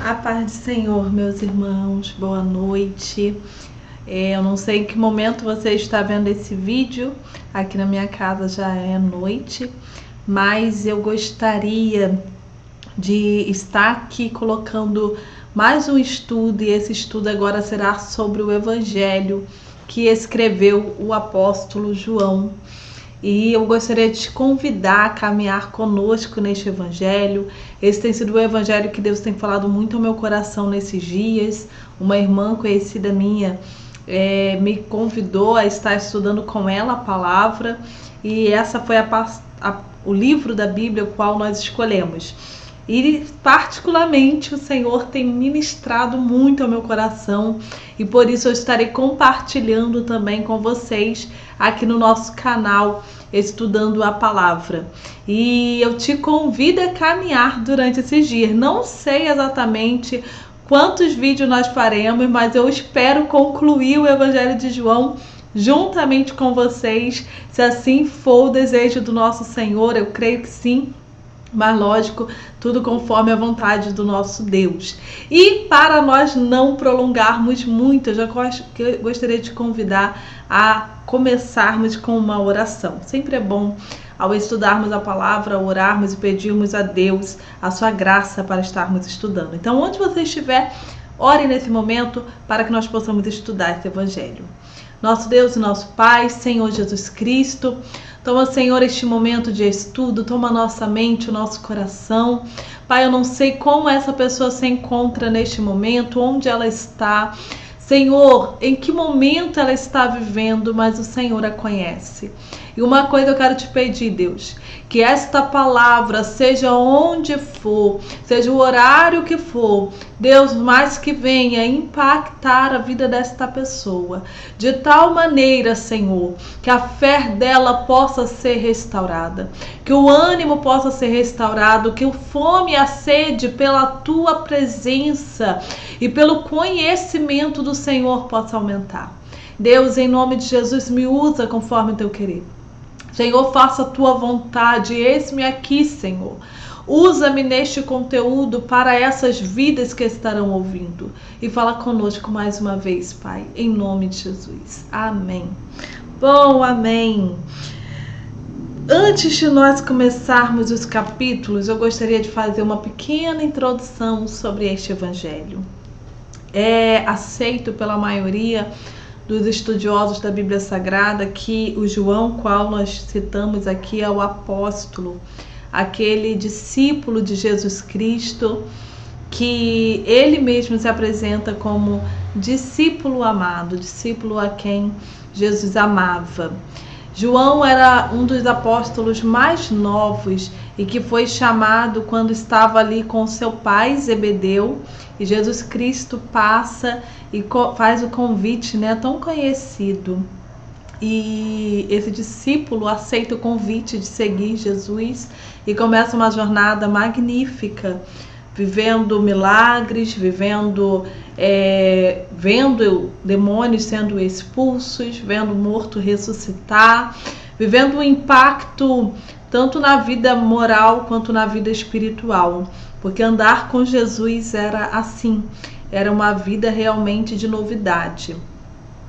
A paz do Senhor, meus irmãos, boa noite. Eu não sei em que momento você está vendo esse vídeo, aqui na minha casa já é noite, mas eu gostaria de estar aqui colocando mais um estudo, e esse estudo agora será sobre o Evangelho que escreveu o apóstolo João. E eu gostaria de te convidar a caminhar conosco neste Evangelho. Esse tem sido o Evangelho que Deus tem falado muito ao meu coração nesses dias. Uma irmã conhecida minha me convidou a estar estudando com ela a palavra, e essa foi o livro da Bíblia o qual nós escolhemos. E particularmente o Senhor tem ministrado muito ao meu coração, e por isso eu estarei compartilhando também com vocês aqui no nosso canal Estudando a Palavra. E eu te convido a caminhar durante esses dias. Não sei exatamente quantos vídeos nós faremos, mas eu espero concluir o Evangelho de João juntamente com vocês, se assim for o desejo do nosso Senhor. Eu creio que sim, mas lógico, tudo conforme a vontade do nosso Deus. E para nós não prolongarmos muito, eu já gostaria de convidar a começarmos com uma oração. Sempre é bom, ao estudarmos a palavra, orarmos e pedirmos a Deus a sua graça para estarmos estudando. Então, onde você estiver, ore nesse momento para que nós possamos estudar esse Evangelho. Nosso Deus e nosso Pai, Senhor Jesus Cristo, toma, Senhor, este momento de estudo, toma a nossa mente, o nosso coração. Pai, eu não sei como essa pessoa se encontra neste momento, onde ela está, Senhor, em que momento ela está vivendo, mas o Senhor a conhece. E uma coisa eu quero te pedir, Deus, que esta palavra, seja onde for, seja o horário que for, Deus, mais que venha impactar a vida desta pessoa, de tal maneira, Senhor, que a fé dela possa ser restaurada, que o ânimo possa ser restaurado, que o fome e a sede pela tua presença e pelo conhecimento do Senhor possa aumentar. Deus, em nome de Jesus, me usa conforme o teu querer. Senhor, faça a tua vontade, eis-me aqui, Senhor. Usa-me neste conteúdo para essas vidas que estarão ouvindo. E fala conosco mais uma vez, Pai, em nome de Jesus. Amém. Bom, amém. Antes de nós começarmos os capítulos, eu gostaria de fazer uma pequena introdução sobre este Evangelho. É aceito pela maioria dos estudiosos da Bíblia Sagrada que o João, qual nós citamos aqui, é o apóstolo, aquele discípulo de Jesus Cristo, que ele mesmo se apresenta como discípulo amado, discípulo a quem Jesus amava. João era um dos apóstolos mais novos e que foi chamado quando estava ali com seu pai Zebedeu, e Jesus Cristo passa e faz o convite, tão conhecido. E esse discípulo aceita o convite de seguir Jesus e começa uma jornada magnífica, vivendo milagres, vendo demônios sendo expulsos, vendo morto ressuscitar, vivendo um impacto tanto na vida moral quanto na vida espiritual, porque andar com Jesus era assim, era uma vida realmente de novidade.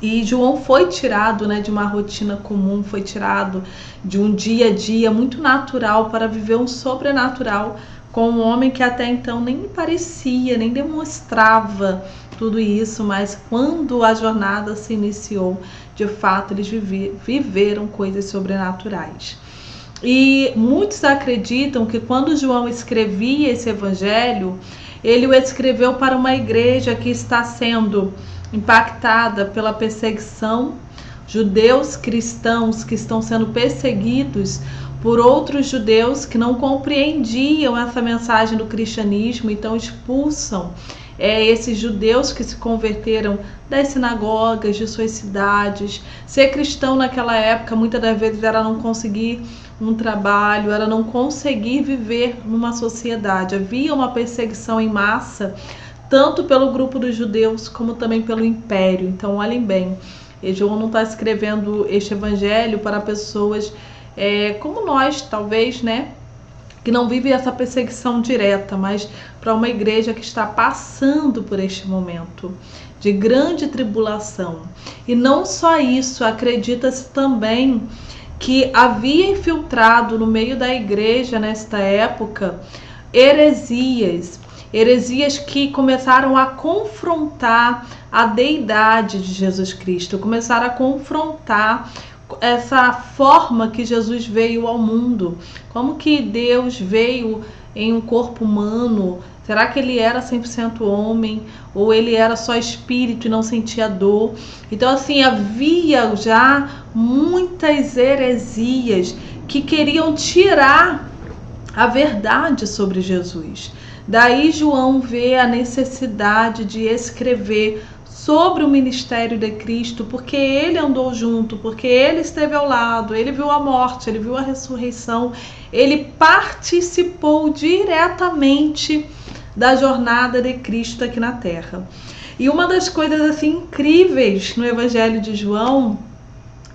E João foi tirado de uma rotina comum, foi tirado de um dia a dia muito natural para viver um sobrenatural com um homem que até então nem parecia, nem demonstrava tudo isso, mas quando a jornada se iniciou, de fato eles viveram coisas sobrenaturais. E muitos acreditam que quando João escrevia esse evangelho, ele o escreveu para uma igreja que está sendo impactada pela perseguição, judeus cristãos que estão sendo perseguidos por outros judeus que não compreendiam essa mensagem do cristianismo, então expulsam esses judeus que se converteram das sinagogas, de suas cidades. Ser cristão naquela época, muitas das vezes, era não conseguir um trabalho, era não conseguir viver numa sociedade. Havia uma perseguição em massa, tanto pelo grupo dos judeus, como também pelo império. Então, olhem bem, João não está escrevendo este evangelho para pessoas como nós, talvez, que não vive essa perseguição direta, mas para uma igreja que está passando por este momento de grande tribulação. E não só isso, acredita-se também que havia infiltrado no meio da igreja nesta época heresias que começaram a confrontar a deidade de Jesus Cristo, começaram a confrontar essa forma que Jesus veio ao mundo. Como que Deus veio em um corpo humano? Será que ele era 100% homem? Ou ele era só espírito e não sentia dor? Então, assim, havia já muitas heresias que queriam tirar a verdade sobre Jesus. Daí João vê a necessidade de escrever sobre o ministério de Cristo, porque ele andou junto, porque ele esteve ao lado, ele viu a morte, ele viu a ressurreição, ele participou diretamente da jornada de Cristo aqui na Terra. E uma das coisas assim incríveis no Evangelho de João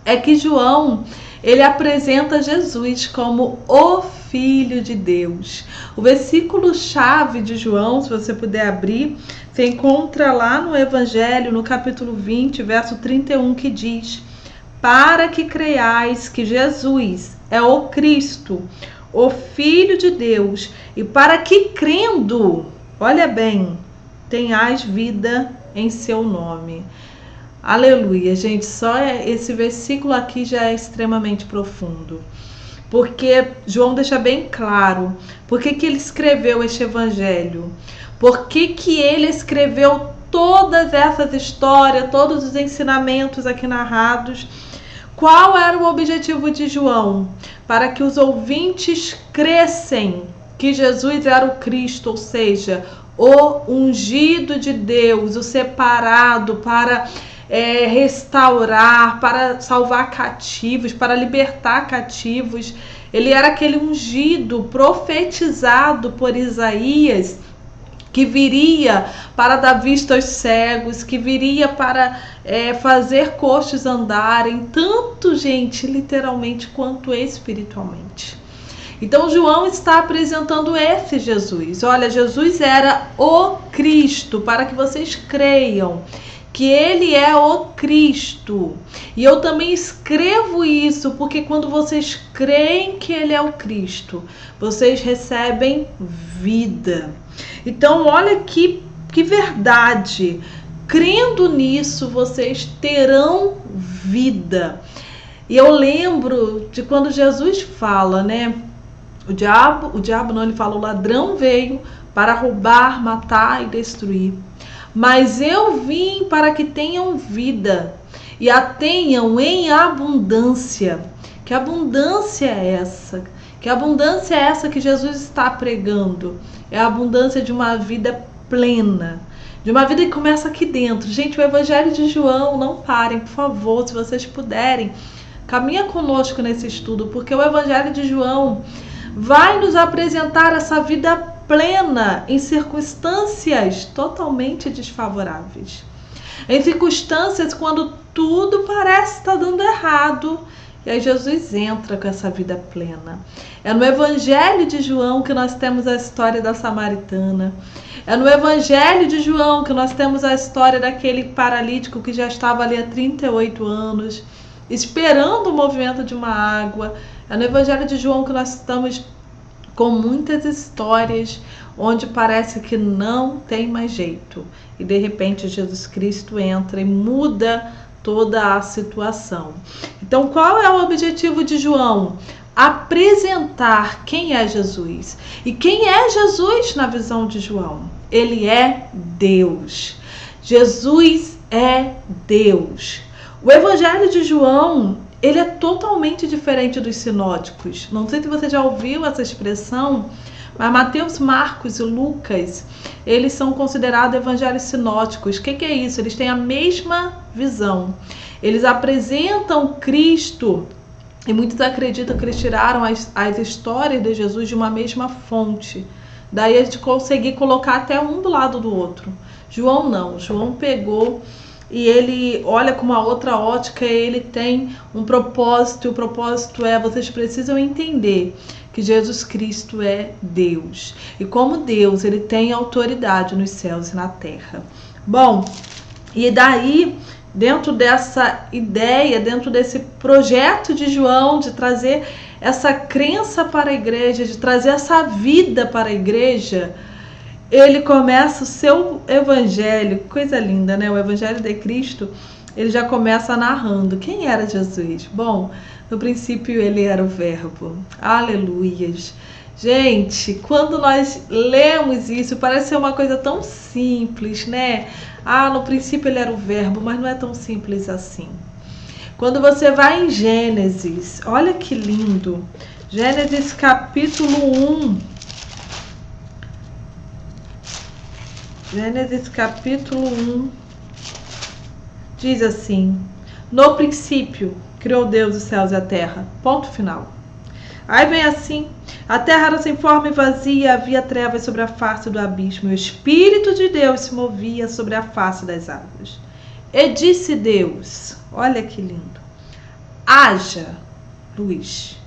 é que João, ele apresenta Jesus como o Filho de Deus. O versículo-chave de João, se você puder abrir, você encontra lá no Evangelho, no capítulo 20, verso 31, que diz: para que creiais que Jesus é o Cristo, o Filho de Deus, e para que crendo, olha bem, tenhais vida em seu nome. Aleluia, gente, só esse versículo aqui já é extremamente profundo. Porque João deixa bem claro por que ele escreveu este evangelho. Por que ele escreveu todas essas histórias, todos os ensinamentos aqui narrados. Qual era o objetivo de João? Para que os ouvintes crescem que Jesus era o Cristo, ou seja, o ungido de Deus, o separado para restaurar, para salvar cativos, para libertar cativos. Ele era aquele ungido profetizado por Isaías, que viria para dar vista aos cegos, que viria para fazer coxos andarem, tanto, gente, literalmente quanto espiritualmente. Então João está apresentando esse Jesus. Olha, Jesus era o Cristo, para que vocês creiam que ele é o Cristo. E eu também escrevo isso porque quando vocês creem que ele é o Cristo, vocês recebem vida. Então olha que verdade. Crendo nisso, vocês terão vida. E eu lembro de quando Jesus fala, né? O diabo não, ele fala: o ladrão veio para roubar, matar e destruir. Mas eu vim para que tenham vida e a tenham em abundância. Que abundância é essa? Que abundância é essa que Jesus está pregando? É a abundância de uma vida plena, de uma vida que começa aqui dentro. Gente, o Evangelho de João, não parem, por favor, se vocês puderem, caminha conosco nesse estudo, porque o Evangelho de João vai nos apresentar essa vida plena em circunstâncias totalmente desfavoráveis. Em circunstâncias quando tudo parece estar dando errado, e aí Jesus entra com essa vida plena. É no Evangelho de João que nós temos a história da samaritana. É no Evangelho de João que nós temos a história daquele paralítico que já estava ali há 38 anos, esperando o movimento de uma água. É no Evangelho de João que nós estamos com muitas histórias onde parece que não tem mais jeito. E de repente Jesus Cristo entra e muda toda a situação. Então, qual é o objetivo de João? Apresentar quem é Jesus. E quem é Jesus na visão de João? Ele é Deus. Jesus é Deus. O Evangelho de João, ele é totalmente diferente dos sinóticos. Não sei se você já ouviu essa expressão, mas Mateus, Marcos e Lucas, eles são considerados evangelhos sinóticos. O que é isso? Eles têm a mesma visão. Eles apresentam Cristo, e muitos acreditam que eles tiraram as histórias de Jesus de uma mesma fonte. Daí a gente conseguir colocar até um do lado do outro. João não. João pegou e ele olha com uma outra ótica, ele tem um propósito, e o propósito é: vocês precisam entender que Jesus Cristo é Deus. E como Deus, ele tem autoridade nos céus e na terra. Bom, e daí, dentro dessa ideia, dentro desse projeto de João, de trazer essa crença para a igreja, de trazer essa vida para a igreja, ele começa o seu evangelho, coisa linda, né? O evangelho de Cristo, ele já começa narrando quem era Jesus. Bom, no princípio ele era o verbo. Aleluias. Gente, quando nós lemos isso, parece ser uma coisa tão simples, né? No princípio ele era o verbo, mas não é tão simples assim. Quando você vai em Gênesis, olha que lindo. Gênesis capítulo 1. Gênesis capítulo 1 diz assim: no princípio criou Deus os céus e a terra. Ponto final. Aí vem assim: a terra era sem forma e vazia, havia trevas sobre a face do abismo, e o Espírito de Deus se movia sobre a face das águas. E disse Deus, olha que lindo: haja luz.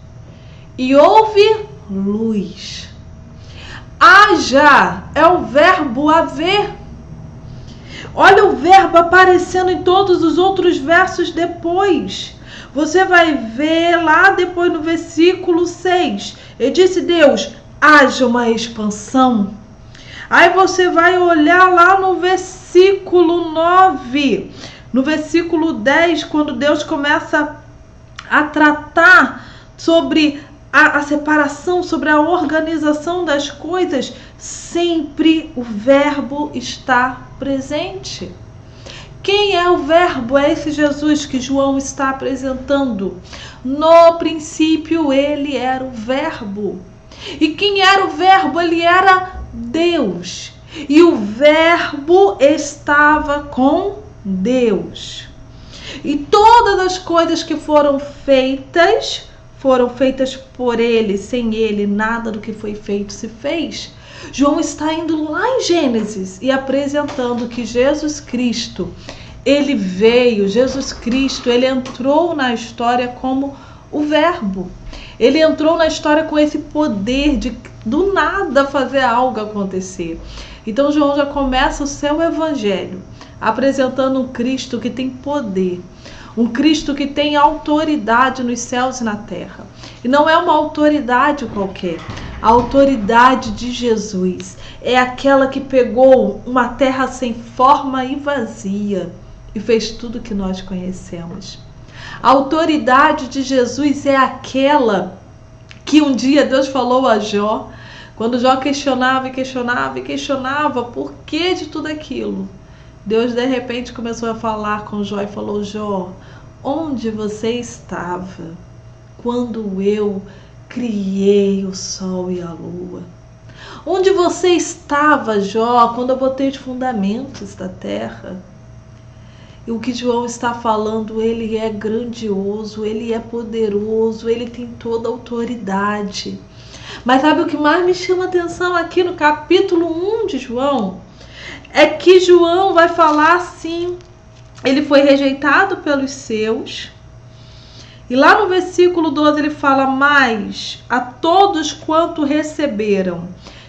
E houve luz. Haja é o verbo haver. Olha o verbo aparecendo em todos os outros versos depois. Você vai ver lá depois no versículo 6. E disse Deus, haja uma expansão. Aí você vai olhar lá no versículo 9. No versículo 10, quando Deus começa a tratar sobre a separação, sobre a organização das coisas, sempre o verbo está presente. Quem é o verbo? É esse Jesus que João está apresentando. No princípio ele era o verbo. E quem era o verbo? Ele era Deus. E o verbo estava com Deus. E todas as coisas que foram feitas por ele. Sem ele, nada do que foi feito se fez. João está indo lá em Gênesis e apresentando que Jesus Cristo, ele veio, Jesus Cristo, ele entrou na história como o verbo. Ele entrou na história com esse poder de do nada fazer algo acontecer. Então João já começa o seu evangelho apresentando um Cristo que tem poder. Um Cristo que tem autoridade nos céus e na terra. E não é uma autoridade qualquer. A autoridade de Jesus é aquela que pegou uma terra sem forma e vazia e fez tudo que nós conhecemos. A autoridade de Jesus é aquela que um dia Deus falou a Jó, quando Jó questionava por que de tudo aquilo. Deus de repente começou a falar com Jó e falou: Jó, onde você estava quando eu criei o sol e a lua? Onde você estava, Jó, quando eu botei os fundamentos da terra? E o que João está falando, ele é grandioso, ele é poderoso, ele tem toda a autoridade. Mas sabe o que mais me chama a atenção aqui no capítulo 1 de João? É que João vai falar assim, ele foi rejeitado pelos seus. E lá no versículo 12 ele fala: mas a todos quanto receberam,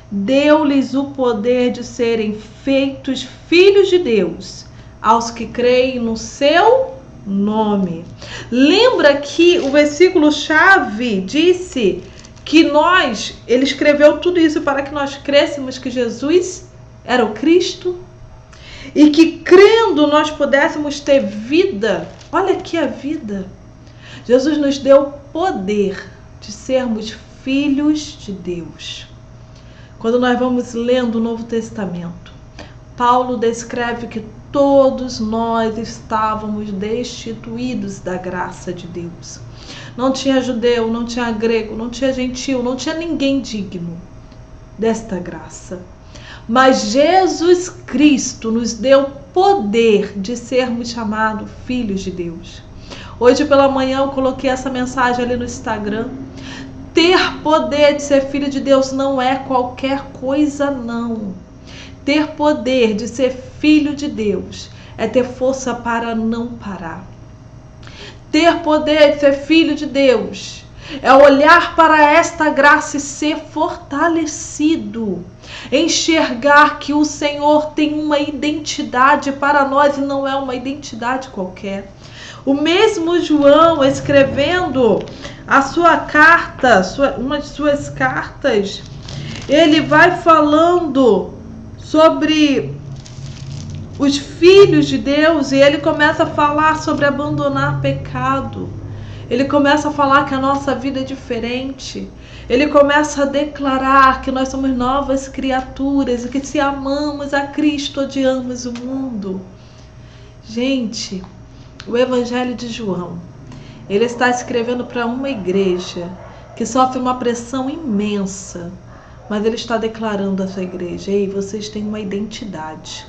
deu-lhes o poder de serem feitos filhos de Deus, aos que creem no seu nome. Lembra que o versículo chave disse que ele escreveu tudo isso para que nós crêssemos que Jesus era o Cristo? E que crendo nós pudéssemos ter vida. Olha aqui a vida. Jesus nos deu poder de sermos filhos de Deus. Quando nós vamos lendo o Novo Testamento, Paulo descreve que todos nós estávamos destituídos da graça de Deus. Não tinha judeu, não tinha grego, não tinha gentil, não tinha ninguém digno desta graça. Mas Jesus Cristo nos deu poder de sermos chamados filhos de Deus. Hoje pela manhã eu coloquei essa mensagem ali no Instagram. Ter poder de ser filho de Deus não é qualquer coisa, não. Ter poder de ser filho de Deus é ter força para não parar. Ter poder de ser filho de Deus É olhar para esta graça e ser fortalecido. Enxergar que o Senhor tem uma identidade para nós e não é uma identidade qualquer. O mesmo João, escrevendo a sua carta, uma de suas cartas, ele vai falando sobre os filhos de Deus e ele começa a falar sobre abandonar pecado. Ele começa a falar que a nossa vida é diferente. Ele começa a declarar que nós somos novas criaturas e que se amamos a Cristo, odiamos o mundo. Gente, o Evangelho de João, ele está escrevendo para uma igreja que sofre uma pressão imensa, mas ele está declarando a sua igreja: ei, vocês têm uma identidade.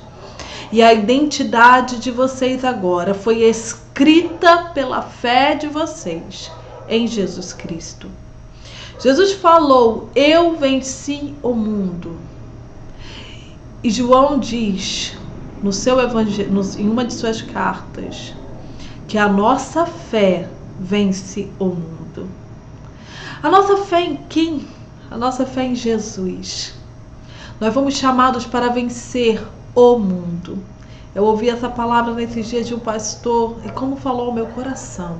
E a identidade de vocês agora foi escrita pela fé de vocês em Jesus Cristo. Jesus falou: eu venci o mundo. E João diz no seu evangelho, em uma de suas cartas, que a nossa fé vence o mundo. A nossa fé em quem? A nossa fé em Jesus. Nós fomos chamados para vencer o mundo. Eu ouvi essa palavra nesses dias de um pastor e como falou ao meu coração.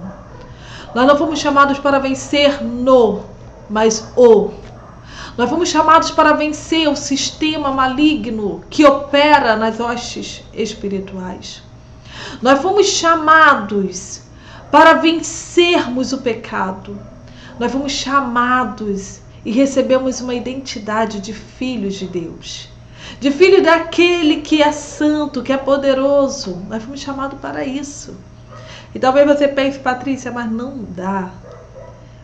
Nós não fomos chamados para vencer mas o. Nós fomos chamados para vencer o sistema maligno que opera nas hostes espirituais. Nós fomos chamados para vencermos o pecado. Nós fomos chamados e recebemos uma identidade de filhos de Deus. De filho daquele que é santo, que é poderoso. Nós fomos chamados para isso. E talvez você pense: Patrícia, mas não dá.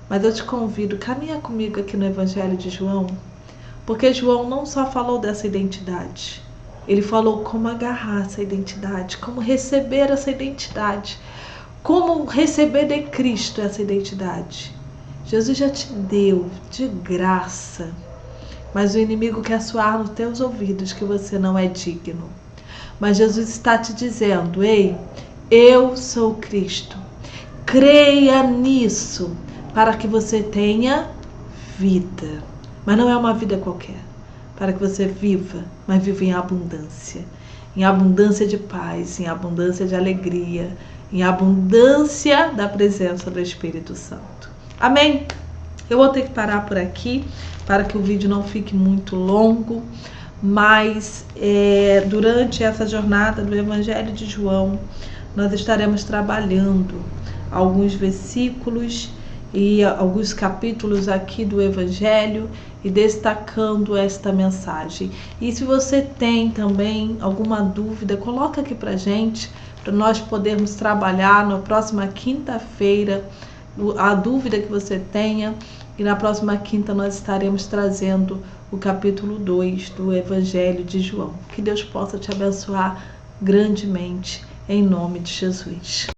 Mas eu te convido, caminha comigo aqui no Evangelho de João, porque João não só falou dessa identidade, ele falou como agarrar essa identidade, como receber essa identidade, como receber de Cristo essa identidade. Jesus já te deu de graça, mas o inimigo quer soar nos teus ouvidos que você não é digno. Mas Jesus está te dizendo: ei, eu sou Cristo, creia nisso, para que você tenha vida. Mas não é uma vida qualquer. Para que você viva, mas viva em abundância. Em abundância de paz, em abundância de alegria, em abundância da presença do Espírito Santo. Amém? Eu vou ter que parar por aqui, para que o vídeo não fique muito longo. Mas durante essa jornada do Evangelho de João, nós estaremos trabalhando alguns versículos e alguns capítulos aqui do Evangelho e destacando esta mensagem. E se você tem também alguma dúvida, coloca aqui pra gente, para nós podermos trabalhar na próxima quinta-feira a dúvida que você tenha, e na próxima quinta nós estaremos trazendo o capítulo 2 do Evangelho de João. Que Deus possa te abençoar grandemente, em nome de Jesus.